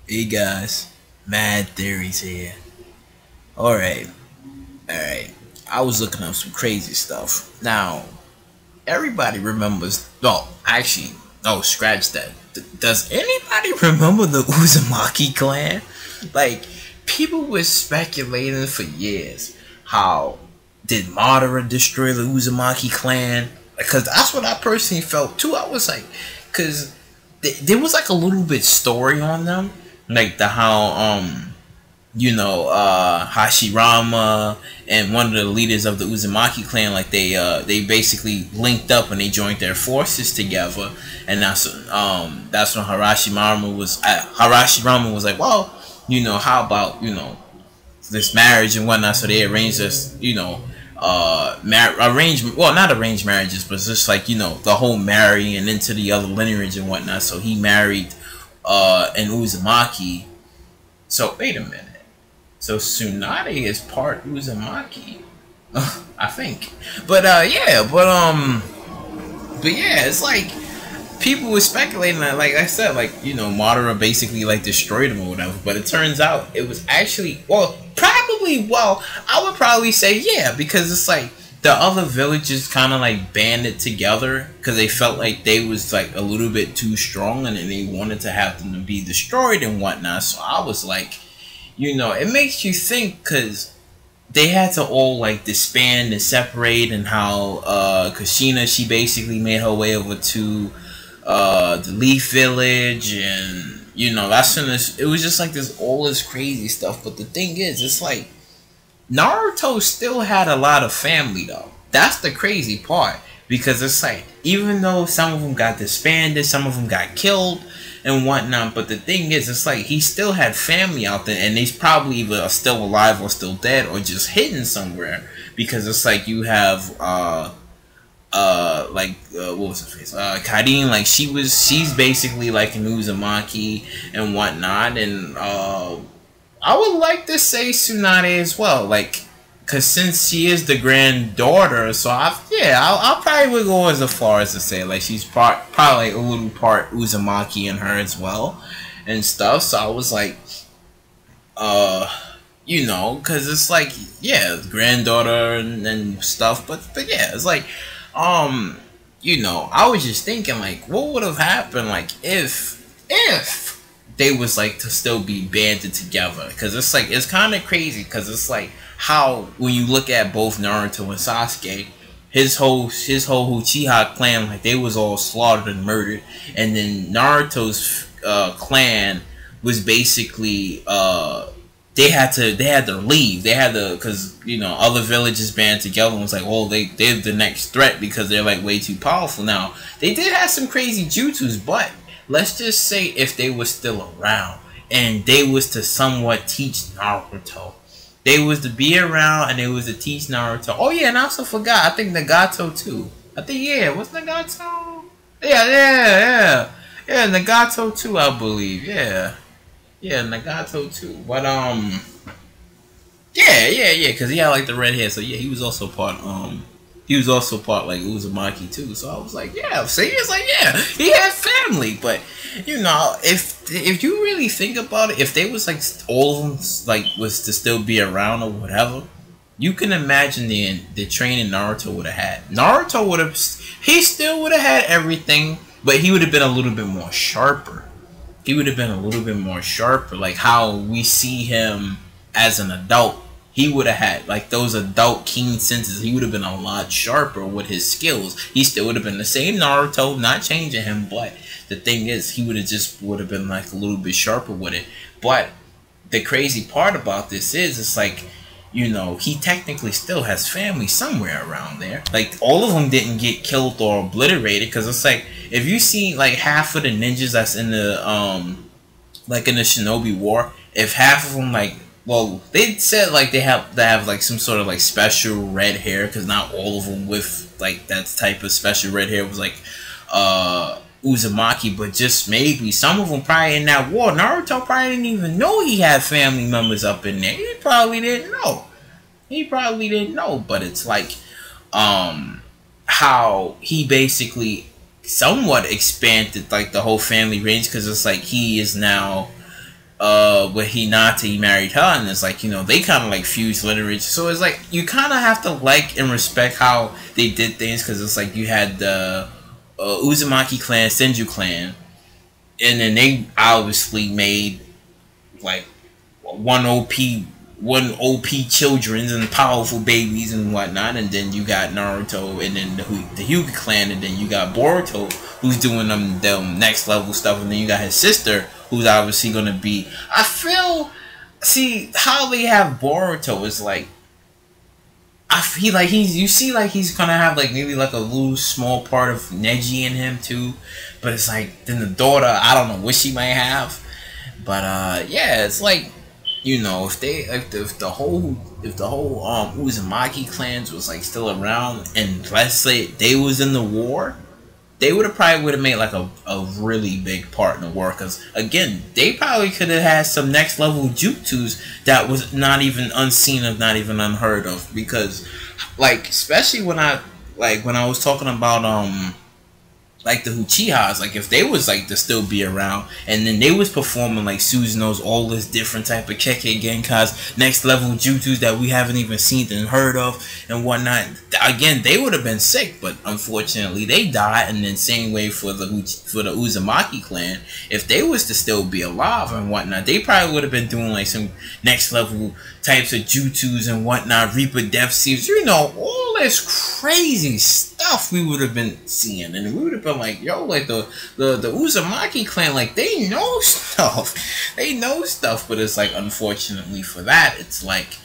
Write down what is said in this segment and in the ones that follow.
Hey guys, Mad Theories here. Alright, alright. I was looking up some crazy stuff. Now, everybody remembers. Well, actually, no, scratch that. Does anybody remember the Uzumaki clan? Like, people were speculating for years. How did Madara destroy the Uzumaki clan? Because that's what I personally felt too. I was like, because there was like a little bit story on them, like the how Hashirama and one of the leaders of the Uzumaki clan, like they basically linked up and they joined their forces together, and that's when Harashirama was like, well, how about this marriage and whatnot. So they arranged this, arranged, well, not arranged marriages, but it's just like the whole marrying into the other lineage and whatnot. So he married an Uzumaki. So wait a minute. So Tsunade is part Uzumaki, I think. But yeah, it's like people were speculating that, like I said, like Madara basically like destroyed him or whatever. But it turns out it was actually, I would probably say yeah, because it's like the other villages kind of like banded together because they felt like they was like a little bit too strong and then they wanted to have them to be destroyed and whatnot. So I was like, it makes you think because they had to all like disband and separate, and how Kushina, she basically made her way over to the Leaf Village, and that's when it was just like all this crazy stuff. But the thing is, it's like Naruto still had a lot of family though. That's the crazy part, because it's like even though some of them got disbanded, some of them got killed and whatnot, but the thing is, it's like he still had family out there, and they's probably either still alive or still dead or just hidden somewhere. Because it's like you have what was her face? Karin, like she's basically like an Uzumaki and whatnot, and I would like to say Tsunade as well, like, cause since she is the granddaughter, so I probably would go as far as to say like she's probably a little part Uzumaki in her as well, and stuff. So I was like, cause it's like granddaughter and stuff, but yeah, it's like, I was just thinking like, what would have happened like if they was like to still be banded together, because it's like it's kind of crazy, because it's like how when you look at both Naruto and Sasuke, his whole Uchiha clan, like they was all slaughtered and murdered, and then Naruto's clan was basically they had to leave. They had to, because other villages band together and was like, oh, they're the next threat because they're like way too powerful. Now they did have some crazy jutsus, but let's just say if they were still around and they was to somewhat teach Naruto, they was to be around and they was to teach Naruto. Oh yeah, and I also forgot, I think Nagato too. I think, what's Nagato? Yeah, Nagato too, I believe. Yeah, Nagato too. But because he had like the red hair, so yeah, he was also part like Uzumaki too. So I was like, yeah, see, it's like, yeah, he had family. But if you really think about it, if they was like all of them like was to still be around or whatever, you can imagine the training Naruto would have had. He still would have had everything, but he would have been a little bit more sharper. He would have been a little bit more sharper, like how we see him as an adult. He would have had like those adult keen senses. He would have been a lot sharper with his skills. He still would have been the same Naruto, not changing him, but the thing is, he would have been like a little bit sharper with it. But the crazy part about this is, it's like, he technically still has family somewhere around there. Like, all of them didn't get killed or obliterated, because it's like, if you see like half of the ninjas that's in the like in the Shinobi War, if half of them, like, well, they said like they have like some sort of like special red hair, because not all of them with like that type of special red hair was like Uzumaki, but just maybe some of them probably in that war, Naruto probably didn't even know he had family members up in there. He probably didn't know. But it's like how he basically somewhat expanded like the whole family range, because it's like he is now with Hinata, he married her, and it's like, you know, they kind of like fused literature. So it's like you kind of have to like and respect how they did things, because it's like you had the Uzumaki clan, Senju clan, and then they obviously made like one OP children and powerful babies and whatnot, and then you got Naruto, and then the Hyuga clan, and then you got Boruto, who's doing them next level stuff, and then you got his sister, who's obviously gonna be. I feel, see how they have Boruto is like, I feel like he's gonna have like maybe like a little small part of Neji in him too, but it's like then the daughter, I don't know what she might have, but yeah, it's like, you know, if the whole Uzumaki clans was like still around, and let's say they was in the war, they would have made like a really big part in the war, because again, they probably could have had some next level jutsus that was not even unseen of, not even unheard of, because like especially when I was talking about like the Uchihas, like if they was like to still be around, and then they was performing like Suzuno's all this different type of Kekkei Genka's next level jutsus that we haven't even seen and heard of and whatnot, again they would have been sick, but unfortunately they died. And then same way for the Uzumaki clan, if they was to still be alive and whatnot, they probably would have been doing like some next level types of jutsus and whatnot, Reaper Death Seals, you know, all this crazy stuff we would have been seeing, and we would have been like, yo, like the Uzumaki clan, like they know stuff, but it's like, unfortunately for that, it's like,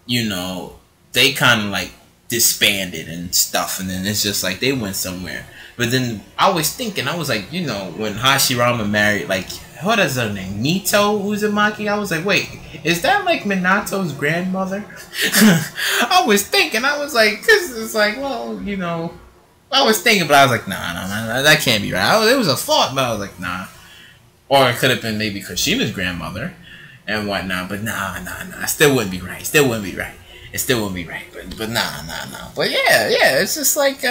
you know, they kind of like disbanded and stuff, and then it's just like they went somewhere. But then I was thinking, I was like, you know, when Hashirama married, like, what is her name, Mito Uzumaki, I was like, wait, is that like Minato's grandmother? I was thinking, I was like, cause it's like, well, you know, I was thinking, but I was like, nah, that can't be right. It was a thought, but I was like, nah. Or it could have been maybe Kashima's grandmother and whatnot, but nah, it still wouldn't be right. It still wouldn't be right. But nah. But yeah, it's just like,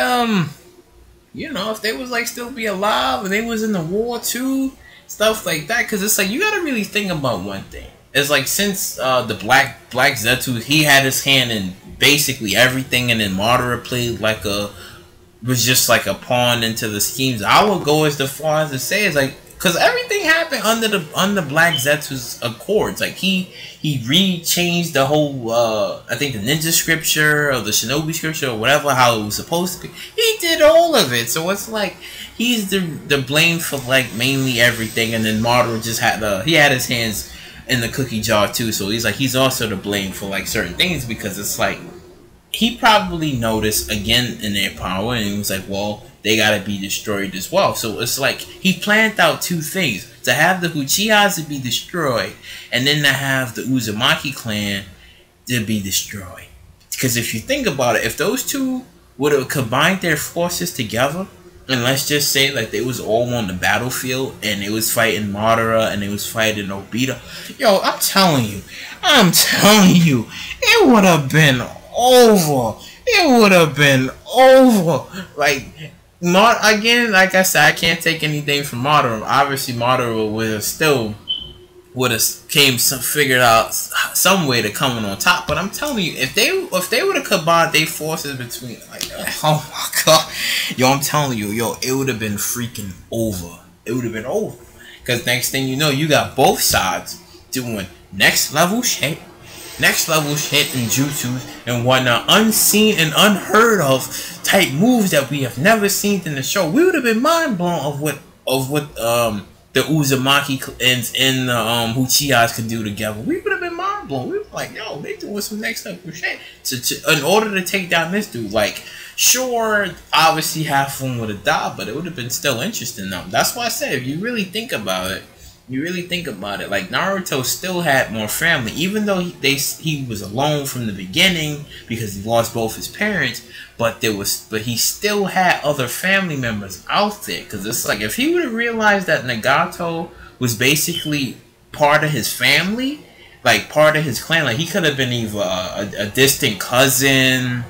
you know, if they was like still be alive and they was in the war too, stuff like that, because it's like, you gotta really think about one thing. It's like, since the Black Zetsu, he had his hand in basically everything, and then Madara played like was just like a pawn into the schemes. I would go as far as to say, it's like, because everything happened under Black Zetsu's accords. Like he re-changed the whole I think the ninja scripture or the shinobi scripture or whatever, how it was supposed to be. He did all of it, so it's like he's the blame for like mainly everything. And then Madara just had he had his hands in the cookie jar too, so he's also to blame for like certain things, because it's like he probably noticed again in their power, and he was like, well, they gotta be destroyed as well. So it's like he planned out two things: to have the Uchihas to be destroyed, and then to have the Uzumaki clan to be destroyed. Because if you think about it, if those two would have combined their forces together, and let's just say like they was all on the battlefield, and they was fighting Madara, and they was fighting Obita, yo, I'm telling you, it would have been over. Like, again, like I said, I can't take anything from Madara. Obviously, Madara would have figured out some way to come on top. But I'm telling you, if they would have combined their forces between, like, oh my god, yo, I'm telling you, yo, it would have been freaking over. Because next thing you know, you got both sides doing next level shit and jutsus and whatnot, unseen and unheard of type moves that we have never seen in the show. We would have been mind blown of what the Uzumaki and the Uchihas can do together. We would have been mind blown. We were like, yo, they doing some next level shit in order to take down this dude. Like, sure, obviously half of them would have died, but it would have been still interesting though. That's why I said, if you really think about it, like Naruto still had more family, even though he was alone from the beginning because he lost both his parents. But he still had other family members out there. Because it's like, if he would have realized that Nagato was basically part of his family, like part of his clan, like he could have been either a distant cousin,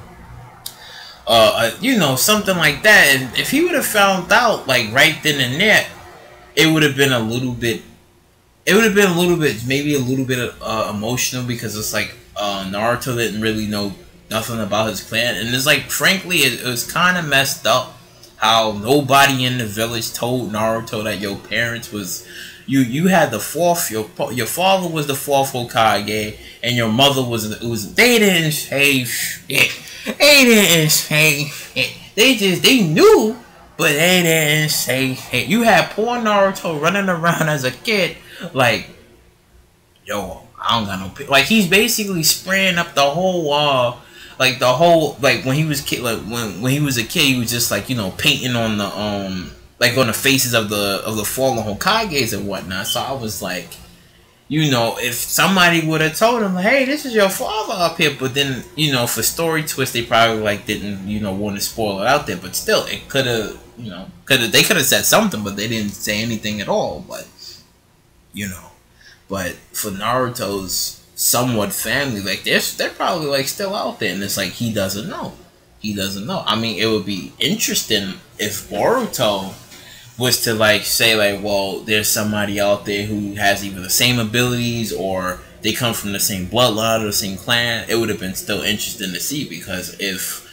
you know, something like that. And if he would have found out like right then and there, it would have been a little bit it would have been a little bit, maybe a little bit emotional, because it's like Naruto didn't really know nothing about his clan, and it's like, frankly, it was kind of messed up how nobody in the village told Naruto that your parents was, you had the fourth, your father was the fourth Hokage, and your mother was, they didn't say shit. They didn't say shit. They knew, but they didn't say shit. You had poor Naruto running around as a kid like, yo, I don't got no, like, he's basically spraying up the whole like the whole, like when he was kid, like when he was a kid, he was just like, you know, painting on the like on the faces of the fallen Hokages and whatnot. So I was like, you know, if somebody would have told him, like, hey, this is your father up here, but then, you know, for story twist, they probably like didn't, you know, want to spoil it out there, but still, it could have, you know, they could have said something, but they didn't say anything at all. But, you know, but for Naruto's somewhat family, like, they're probably like still out there, and it's like he doesn't know. He doesn't know. I mean, it would be interesting if Boruto was to like say like, well, there's somebody out there who has either the same abilities or they come from the same bloodline or the same clan. It would have been still interesting to see, because if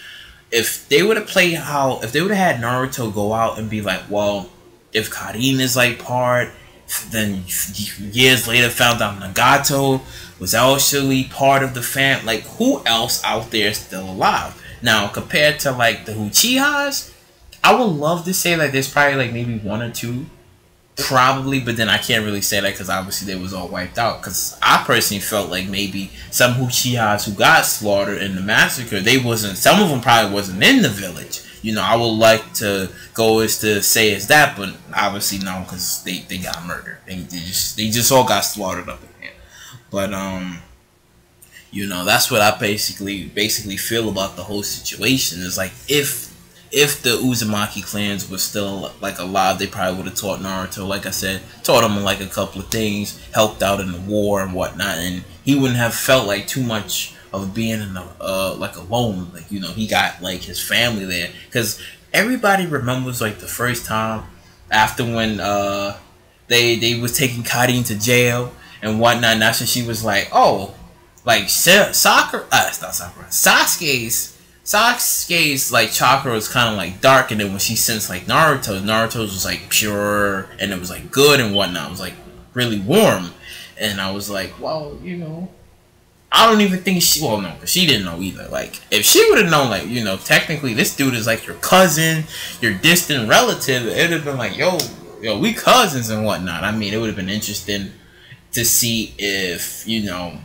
they would have played how, if they would have had Naruto go out and be like, well, if Karin is like part, then years later found out Nagato was actually part of the fam. Like, who else out there is still alive? Now, compared to like the Uchihas, I would love to say like there's probably like maybe one or two, probably, but then I can't really say that because obviously they was all wiped out. Because I personally felt like maybe some Uchihas who got slaughtered in the massacre, they wasn't, some of them probably wasn't in the village. You know, I would like to go as to say as that, but obviously no, because they got murdered. They just all got slaughtered up in here. But you know, that's what I basically feel about the whole situation. Is like, if the Uzumaki clans were still like alive, they probably would have taught Naruto, like I said, taught him like a couple of things, helped out in the war and whatnot, and he wouldn't have felt like too much of being in like alone. Like, you know, he got like his family there, because everybody remembers like the first time after when they was taking Karin to jail and whatnot, and that's when she was like, oh, like Sasuke's like chakra was kind of like dark, and then when she sensed like Naruto's was like pure, and it was like good and whatnot. It was like really warm, and I was like, well, you know, I don't even think she, well, no, because she didn't know either. Like, if she would have known, like, you know, technically this dude is like your cousin, your distant relative, it would have been like, yo, we cousins and whatnot. I mean, it would have been interesting to see if, you know,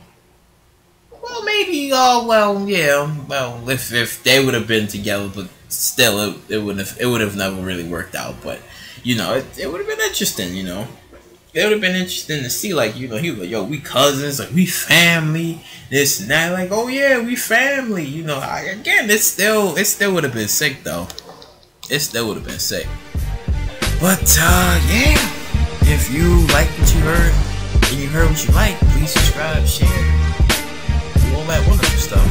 well, maybe, well, yeah, well, if they would have been together, but still, it would have never really worked out. But, you know, it would have been interesting, you know. It would have been interesting to see, like, you know, he was like, yo, we cousins, like, we family, this and that, like, oh yeah, we family, you know. Again, it still would have been sick, though. It still would have been sick. But, yeah, if you like what you heard, and you heard what you like, please subscribe, share, all that wonderful stuff.